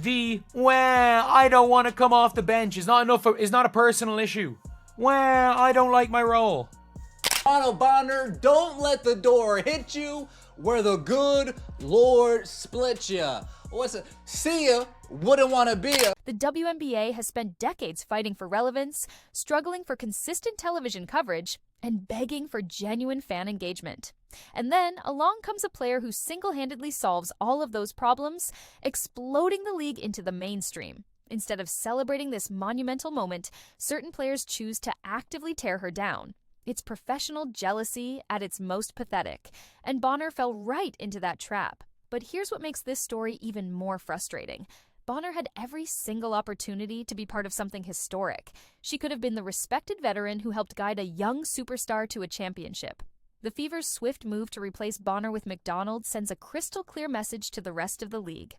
well, I don't want to come off the bench is not a personal issue. Well, I don't like my role. DeWanna Bonner, don't let the door hit you where the good Lord split ya. See ya, wouldn't want to be ya. The WNBA has spent decades fighting for relevance, struggling for consistent television coverage, and begging for genuine fan engagement. And then along comes a player who single-handedly solves all of those problems, exploding the league into the mainstream. Instead of celebrating this monumental moment, certain players choose to actively tear her down. It's professional jealousy at its most pathetic, and Bonner fell right into that trap. But here's what makes this story even more frustrating. Bonner had every single opportunity to be part of something historic. She could have been the respected veteran who helped guide a young superstar to a championship. The Fever's swift move to replace Bonner with McDonald sends a crystal clear message to the rest of the league.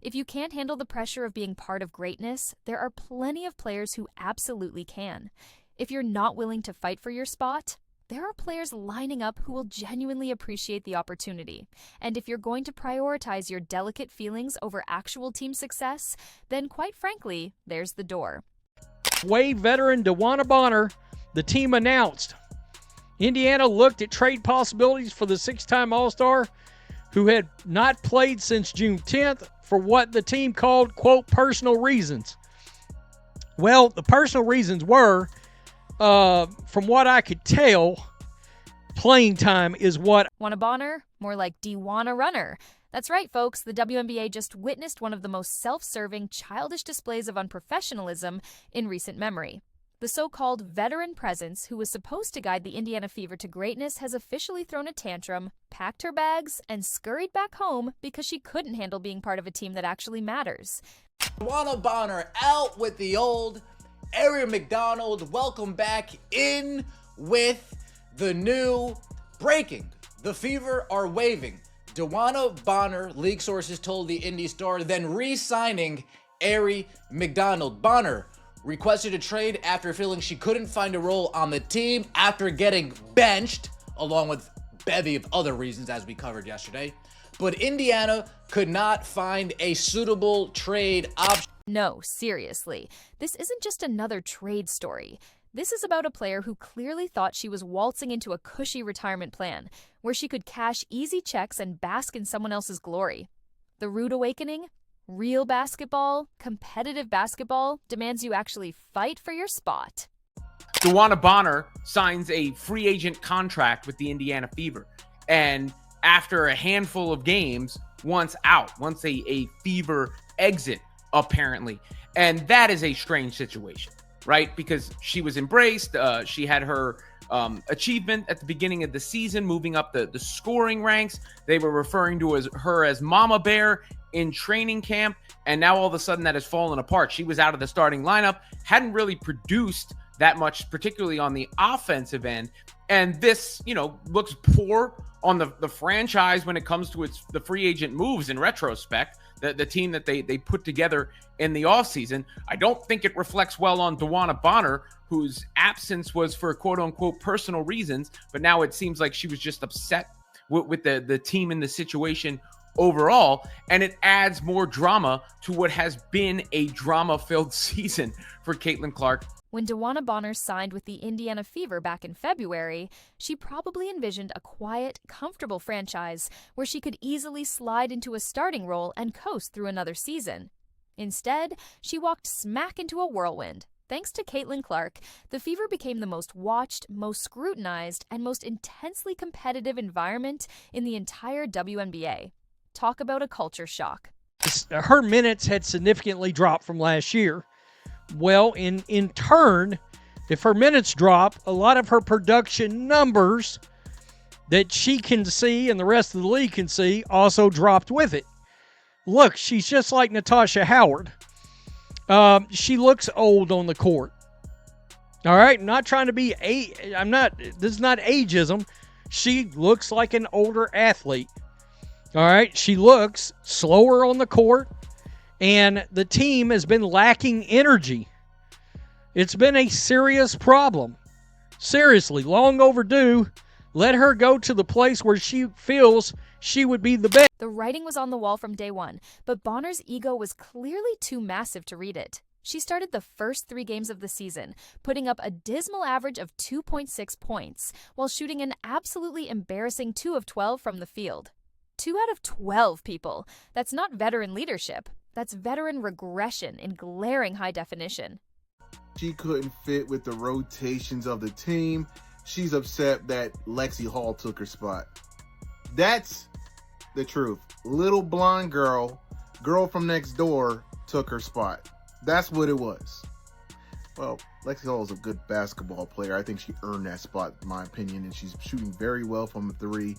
If you can't handle the pressure of being part of greatness, there are plenty of players who absolutely can. If you're not willing to fight for your spot, there are players lining up who will genuinely appreciate the opportunity. And if you're going to prioritize your delicate feelings over actual team success, then quite frankly, there's the door. Wade veteran DeWanna Bonner, the team announced. Indiana looked at trade possibilities for the six-time All-Star who had not played since June 10th for what the team called, quote, personal reasons. Well, the personal reasons were, from what I could tell, playing time is what. Want a Bonner? More like DeWanna Runner. That's right, folks. The WNBA just witnessed one of the most self-serving, childish displays of unprofessionalism in recent memory. The so-called veteran presence who was supposed to guide the Indiana Fever to greatness has officially thrown a tantrum, packed her bags, and scurried back home because she couldn't handle being part of a team that actually matters. DeWanna Bonner out with the old. Aaron McDonald, welcome back in with the new breaking. The Fever are waving. DeWanna Bonner, league sources told the Indy Star, then re-signing Aaron McDonald. Bonner requested a trade after feeling she couldn't find a role on the team after getting benched, along with a bevy of other reasons as we covered yesterday. But Indiana could not find a suitable trade option. No, seriously. This isn't just another trade story. This is about a player who clearly thought she was waltzing into a cushy retirement plan, where she could cash easy checks and bask in someone else's glory. The rude awakening? Real basketball, competitive basketball, demands you actually fight for your spot. DeWanna Bonner signs a free agent contract with the Indiana Fever. And after a handful of games, wants a Fever exit, apparently. And that is a strange situation, right? Because she was embraced. She had her achievement at the beginning of the season, moving up the scoring ranks. They were referring to her as Mama Bear in training camp, and now all of a sudden that has fallen apart. She was out of the starting lineup, hadn't really produced that much, particularly on the offensive end, and this, looks poor on the franchise when it comes to the free agent moves in retrospect, the team that they put together in the offseason. I don't think it reflects well on DeWanna Bonner, whose absence was for quote-unquote personal reasons, but now it seems like she was just upset with the team and the situation overall, and it adds more drama to what has been a drama-filled season for Caitlin Clark. When DeWanna Bonner signed with the Indiana Fever back in February, she probably envisioned a quiet, comfortable franchise where she could easily slide into a starting role and coast through another season. Instead, she walked smack into a whirlwind. Thanks to Caitlin Clark, the Fever became the most watched, most scrutinized, and most intensely competitive environment in the entire WNBA. Talk about a culture shock. Her minutes had significantly dropped from last year. Well, in turn, if her minutes drop, a lot of her production numbers that she can see and the rest of the league can see also dropped with it. Look, she's just like Natasha Howard. She looks old on the court. All right, I'm not trying to be this is not ageism. She looks like an older athlete. All right, she looks slower on the court, and the team has been lacking energy. It's been a serious problem. Seriously, long overdue. Let her go to the place where she feels she would be the best. The writing was on the wall from day one, but Bonner's ego was clearly too massive to read it. She started the first 3 games of the season, putting up a dismal average of 2.6 points, while shooting an absolutely embarrassing 2 of 12 from the field. 2 out of 12, people. That's not veteran leadership. That's veteran regression in glaring high definition. She couldn't fit with the rotations of the team. She's upset that Lexi Hall took her spot. That's the truth. Little blonde girl from next door took her spot. That's what it was. Well, Lexi Hall is a good basketball player. I think she earned that spot, in my opinion, and she's shooting very well from 3.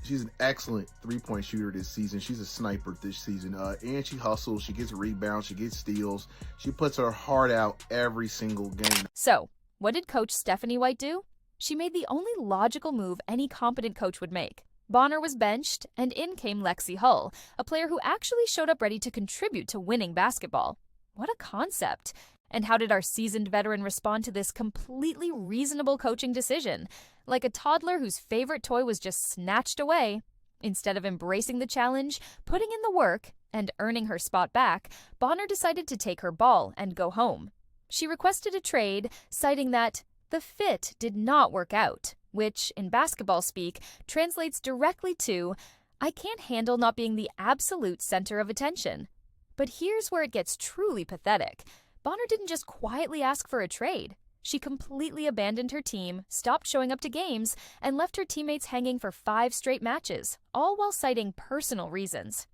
She's an excellent 3-point shooter this season. She's a sniper this season. And she hustles. She gets rebounds. She gets steals. She puts her heart out every single game. So, what did Coach Stephanie White do? She made the only logical move any competent coach would make. Bonner was benched, and in came Lexi Hull, a player who actually showed up ready to contribute to winning basketball. What a concept! And how did our seasoned veteran respond to this completely reasonable coaching decision? Like a toddler whose favorite toy was just snatched away. Instead of embracing the challenge, putting in the work, and earning her spot back, Bonner decided to take her ball and go home. She requested a trade, citing that the fit did not work out, which, in basketball speak, translates directly to, I can't handle not being the absolute center of attention. But here's where it gets truly pathetic. Bonner didn't just quietly ask for a trade. She completely abandoned her team, stopped showing up to games, and left her teammates hanging for 5 straight matches, all while citing personal reasons.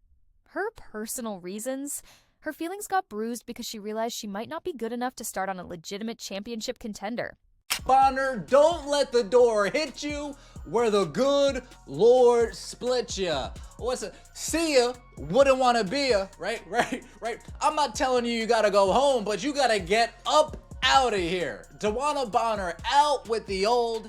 Her personal reasons? Her feelings got bruised because she realized she might not be good enough to start on a legitimate championship contender. Bonner, don't let the door hit you where the good Lord split ya. What's it? See ya, wouldn't want to be ya, right? I'm not telling you gotta go home, but you gotta get up out of here. DeWanna Bonner out with the old.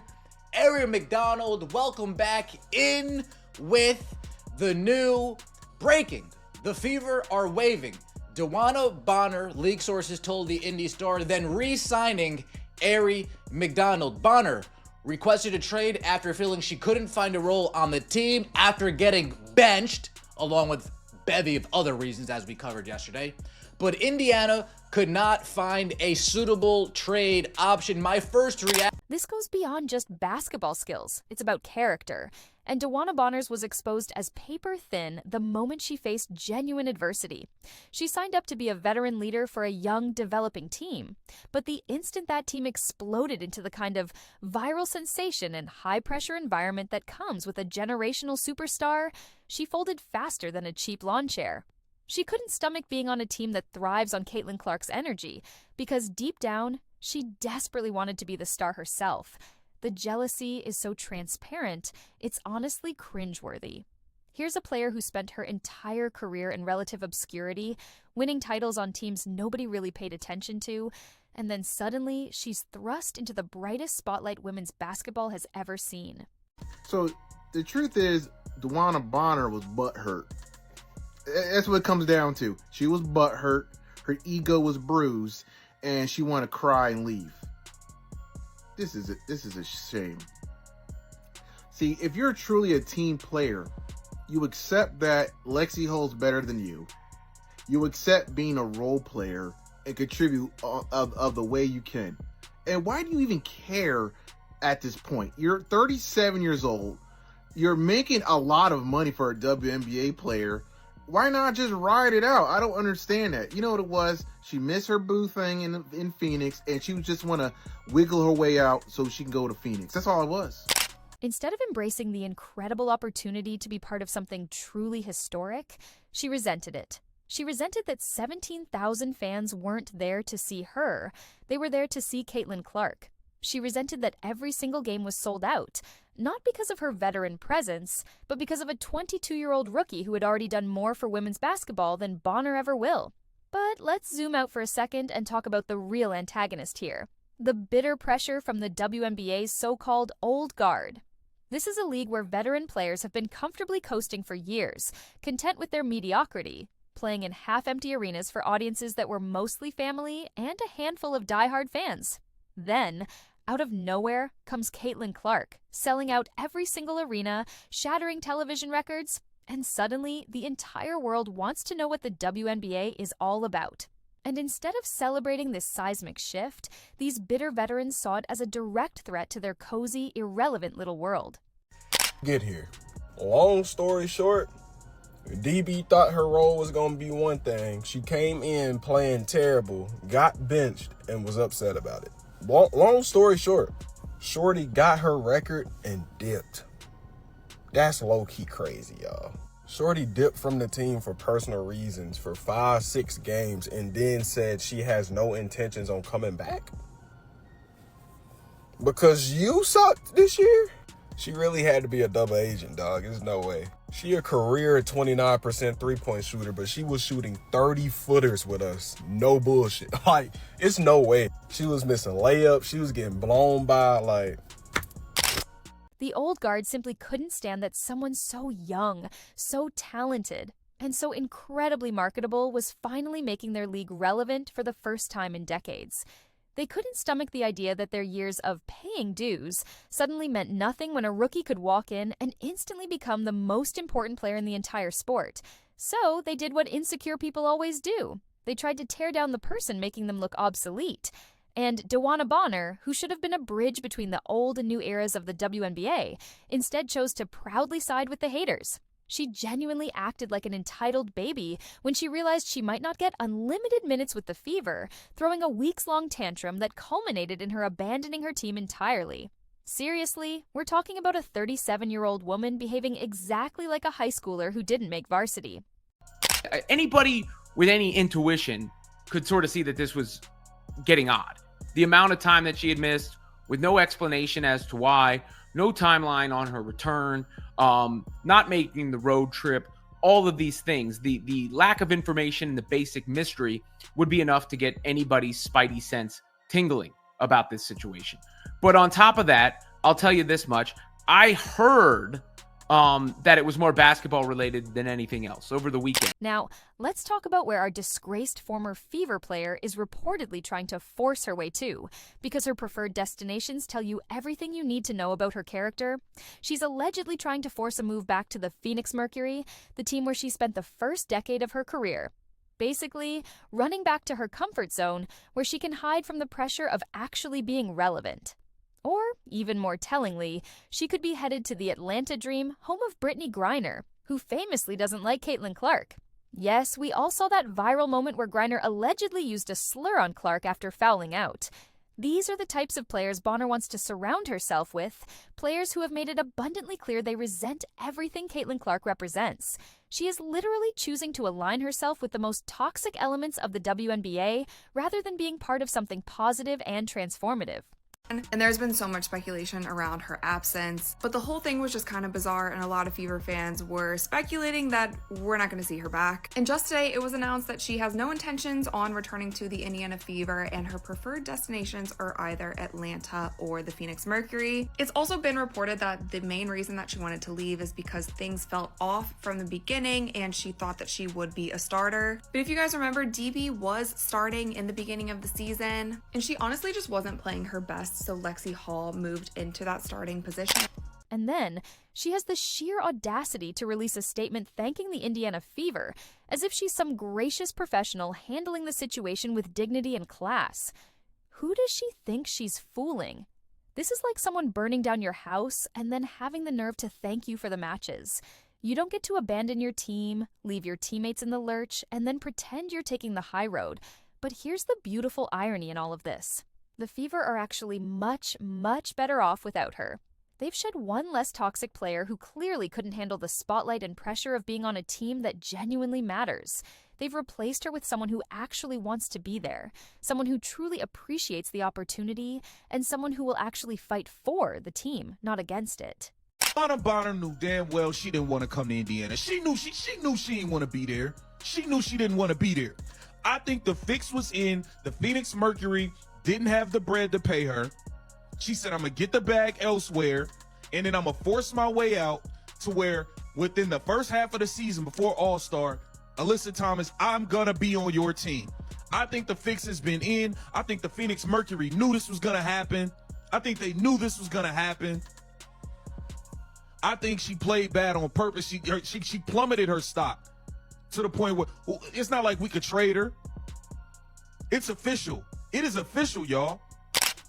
Aaron McDonald, welcome back in with the new breaking. The Fever are waving. DeWanna Bonner, league sources told the Indy Star, then re-signing Aaron McDonald. Bonner requested a trade after feeling she couldn't find a role on the team after getting benched, along with bevy of other reasons as we covered yesterday. But Indiana could not find a suitable trade option. My first reaction... This goes beyond just basketball skills. It's about character. And DeWanna Bonner's was exposed as paper thin the moment she faced genuine adversity. She signed up to be a veteran leader for a young, developing team. But the instant that team exploded into the kind of viral sensation and high-pressure environment that comes with a generational superstar, she folded faster than a cheap lawn chair. She couldn't stomach being on a team that thrives on Caitlin Clark's energy, because deep down, she desperately wanted to be the star herself. The jealousy is so transparent, it's honestly cringeworthy. Here's a player who spent her entire career in relative obscurity, winning titles on teams nobody really paid attention to, and then suddenly she's thrust into the brightest spotlight women's basketball has ever seen. So the truth is, DeWanna Bonner was butthurt. That's what it comes down to. She was butthurt, her ego was bruised, and she wanted to cry and leave. This is a shame. See, if you're truly a team player, you accept that Lexi Hull's better than you. You accept being a role player and contribute of the way you can. And why do you even care at this point? You're 37 years old. You're making a lot of money for a WNBA player. Why not just ride it out? I don't understand that. You know what it was? She missed her boo thing in Phoenix, and she just want to wiggle her way out so she can go to Phoenix. That's all it was. Instead of embracing the incredible opportunity to be part of something truly historic, she resented it. She resented that 17,000 fans weren't there to see her. They were there to see Caitlin Clark. She resented that every single game was sold out, not because of her veteran presence, but because of a 22-year-old rookie who had already done more for women's basketball than Bonner ever will. But let's zoom out for a second and talk about the real antagonist here. The bitter pressure from the WNBA's so-called old guard. This is a league where veteran players have been comfortably coasting for years, content with their mediocrity, playing in half-empty arenas for audiences that were mostly family and a handful of diehard fans. Then, Out of nowhere comes Caitlin Clark, selling out every single arena, shattering television records, and suddenly the entire world wants to know what the WNBA is all about. And instead of celebrating this seismic shift, these bitter veterans saw it as a direct threat to their cozy, irrelevant little world. Get here. Long story short, DB thought her role was going to be one thing. She came in playing terrible, got benched, and was upset about it. Long story short, Shorty got her record and dipped. That's low-key crazy, y'all. Shorty dipped from the team for personal reasons for 5-6 games and then said she has no intentions on coming back? Because you sucked this year? She really had to be a double agent, dog. There's no way. She a career 29% three-point shooter, but she was shooting 30-footers with us. No bullshit. Like, it's no way. She was missing layups. She was getting blown by, like... The old guard simply couldn't stand that someone so young, so talented, and so incredibly marketable was finally making their league relevant for the first time in decades. They couldn't stomach the idea that their years of paying dues suddenly meant nothing when a rookie could walk in and instantly become the most important player in the entire sport. So they did what insecure people always do. They tried to tear down the person making them look obsolete. And DeWanna Bonner, who should have been a bridge between the old and new eras of the WNBA, instead chose to proudly side with the haters. She genuinely acted like an entitled baby when she realized she might not get unlimited minutes with the Fever, throwing a weeks-long tantrum that culminated in her abandoning her team entirely. Seriously, we're talking about a 37-year-old woman behaving exactly like a high schooler who didn't make varsity. Anybody with any intuition could sort of see that this was getting odd. The amount of time that she had missed with no explanation as to why, no timeline on her return, not making the road trip, all of these things, the lack of information and the basic mystery would be enough to get anybody's spidey sense tingling about this situation. But on top of that, I'll tell you this much. I heard that it was more basketball related than anything else over the weekend. Now, let's talk about where our disgraced former Fever player is reportedly trying to force her way to, because her preferred destinations tell you everything you need to know about her character. She's allegedly trying to force a move back to the Phoenix Mercury, the team where she spent the first decade of her career. Basically, running back to her comfort zone where she can hide from the pressure of actually being relevant. Or, even more tellingly, she could be headed to the Atlanta Dream, home of Brittany Griner, who famously doesn't like Caitlin Clark. Yes, we all saw that viral moment where Griner allegedly used a slur on Clark after fouling out. These are the types of players Bonner wants to surround herself with, players who have made it abundantly clear they resent everything Caitlin Clark represents. She is literally choosing to align herself with the most toxic elements of the WNBA rather than being part of something positive and transformative. And there's been so much speculation around her absence, but the whole thing was just kind of bizarre, and a lot of Fever fans were speculating that we're not going to see her back. And just today, it was announced that she has no intentions on returning to the Indiana Fever, and her preferred destinations are either Atlanta or the Phoenix Mercury. It's also been reported that the main reason that she wanted to leave is because things felt off from the beginning, and she thought that she would be a starter. But if you guys remember, DB was starting in the beginning of the season, and she honestly just wasn't playing her best. So Lexi Hall moved into that starting position. And then, she has the sheer audacity to release a statement thanking the Indiana Fever, as if she's some gracious professional handling the situation with dignity and class. Who does she think she's fooling? This is like someone burning down your house and then having the nerve to thank you for the matches. You don't get to abandon your team, leave your teammates in the lurch, and then pretend you're taking the high road. But here's the beautiful irony in all of this. The Fever are actually much, much better off without her. They've shed one less toxic player who clearly couldn't handle the spotlight and pressure of being on a team that genuinely matters. They've replaced her with someone who actually wants to be there, someone who truly appreciates the opportunity, and someone who will actually fight for the team, not against it. DeWanna Bonner knew damn well she didn't want to come to Indiana. She knew she didn't want to be there. She knew she didn't want to be there. I think the fix was in. The Phoenix Mercury didn't have the bread to pay her. She said, I'm going to get the bag elsewhere, and then I'm going to force my way out to where within the first half of the season before All-Star, Alyssa Thomas, I'm going to be on your team. I think the fix has been in. I think the Phoenix Mercury knew this was going to happen. I think they knew this was gonna happen. I think she played bad on purpose. She plummeted her stock to the point where it's not like we could trade her. It's official. It is official, y'all.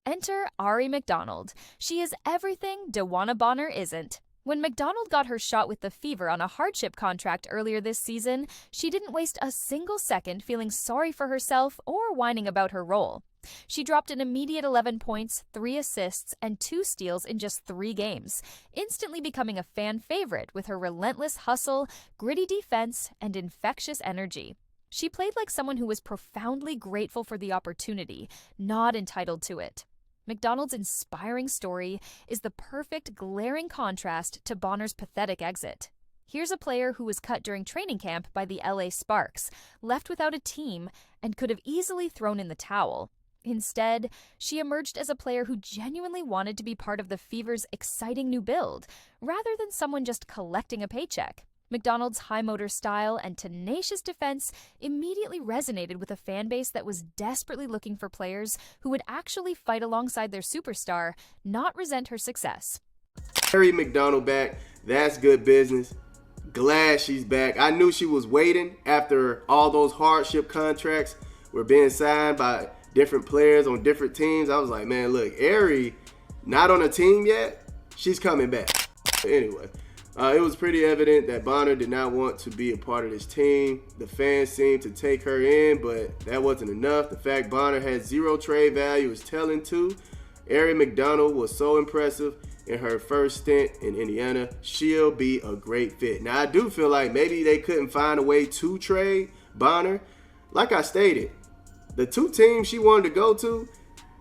Enter Ari McDonald. She is everything DeWanna Bonner isn't. When McDonald got her shot with the Fever on a hardship contract earlier this season, she didn't waste a single second feeling sorry for herself or whining about her role. She dropped an immediate 11 points, 3 assists, and 2 steals in just 3 games, instantly becoming a fan favorite with her relentless hustle, gritty defense, and infectious energy. She played like someone who was profoundly grateful for the opportunity, not entitled to it. McDonald's inspiring story is the perfect glaring contrast to Bonner's pathetic exit. Here's a player who was cut during training camp by the LA Sparks, left without a team, and could have easily thrown in the towel. Instead, she emerged as a player who genuinely wanted to be part of the Fever's exciting new build, rather than someone just collecting a paycheck. McDonald's high motor style and tenacious defense immediately resonated with a fan base that was desperately looking for players who would actually fight alongside their superstar, not resent her success. Ari McDonald back. That's good business. Glad she's back. I knew she was waiting after all those hardship contracts were being signed by different players on different teams. I was like, man, look, Ari not on a team yet. She's coming back. Anyway. It was pretty evident that Bonner did not want to be a part of this team. The fans seemed to take her in, but that wasn't enough. The fact Bonner had 0 trade value is telling too. Ari McDonald was so impressive in her first stint in Indiana. She'll be a great fit. Now, I do feel like maybe they couldn't find a way to trade Bonner. Like I stated, the 2 teams she wanted to go to,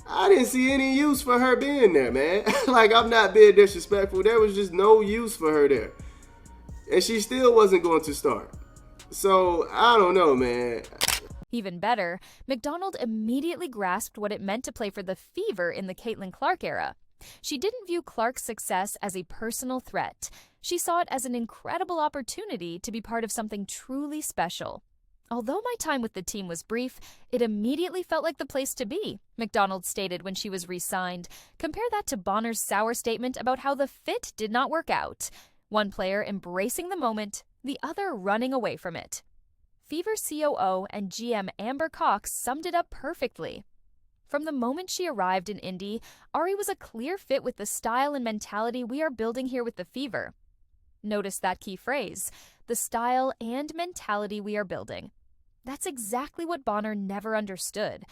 I didn't see any use for her being there, man. Like, I'm not being disrespectful. There was just no use for her there. And she still wasn't going to start. So, I don't know, man. Even better, McDonald immediately grasped what it meant to play for the Fever in the Caitlin Clark era. She didn't view Clark's success as a personal threat. She saw it as an incredible opportunity to be part of something truly special. Although my time with the team was brief, it immediately felt like the place to be, McDonald stated when she was re-signed. Compare that to Bonner's sour statement about how the fit did not work out. One player embracing the moment, the other running away from it. Fever COO and GM Amber Cox summed it up perfectly. From the moment she arrived in Indy, Ari was a clear fit with the style and mentality we are building here with the Fever. Notice that key phrase, the style and mentality we are building. That's exactly what Bonner never understood.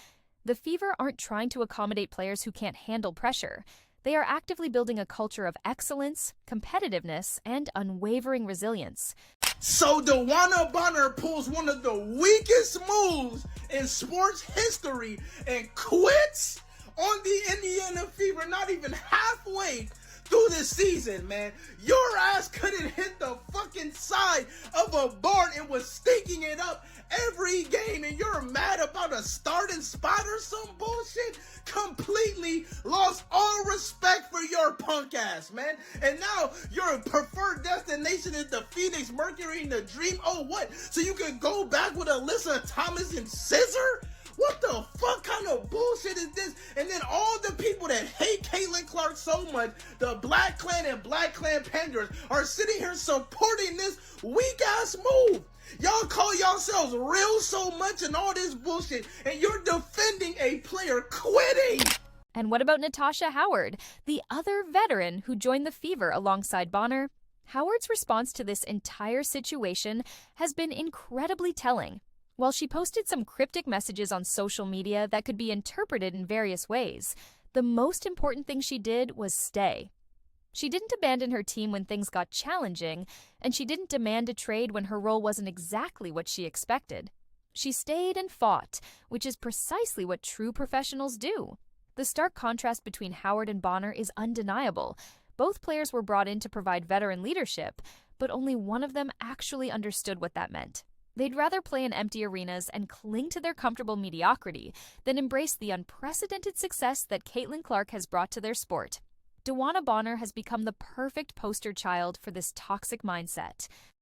The Fever aren't trying to accommodate players who can't handle pressure. They are actively building a culture of excellence, competitiveness, and unwavering resilience. So DeWanna Bonner pulls one of the weakest moves in sports history and quits on the Indiana Fever, not even halfway through this season, man. Your ass couldn't hit the fucking side of a barn and was stinking it up every game, and you're mad about a starting spot or some bullshit? Completely lost all respect for your punk ass, man. And now your preferred destination is the Phoenix Mercury and the Dream. Oh, what? So you can go back with Alyssa Thomas and Scissor? What the fuck kind of bullshit is this? And then all the people that hate Caitlin Clark so much, the Black Clan and Black Clan panders, are sitting here supporting this weak ass move. Y'all call yourselves real so much and all this bullshit, and you're defending a player quitting. And what about Natasha Howard, the other veteran who joined the Fever alongside Bonner? Howard's response to this entire situation has been incredibly telling. While she posted some cryptic messages on social media that could be interpreted in various ways, the most important thing she did was stay. She didn't abandon her team when things got challenging, and she didn't demand a trade when her role wasn't exactly what she expected. She stayed and fought, which is precisely what true professionals do. The stark contrast between Howard and Bonner is undeniable. Both players were brought in to provide veteran leadership, but only one of them actually understood what that meant. They'd rather play in empty arenas and cling to their comfortable mediocrity than embrace the unprecedented success that Caitlin Clark has brought to their sport. DeWanna Bonner has become the perfect poster child for this toxic mindset.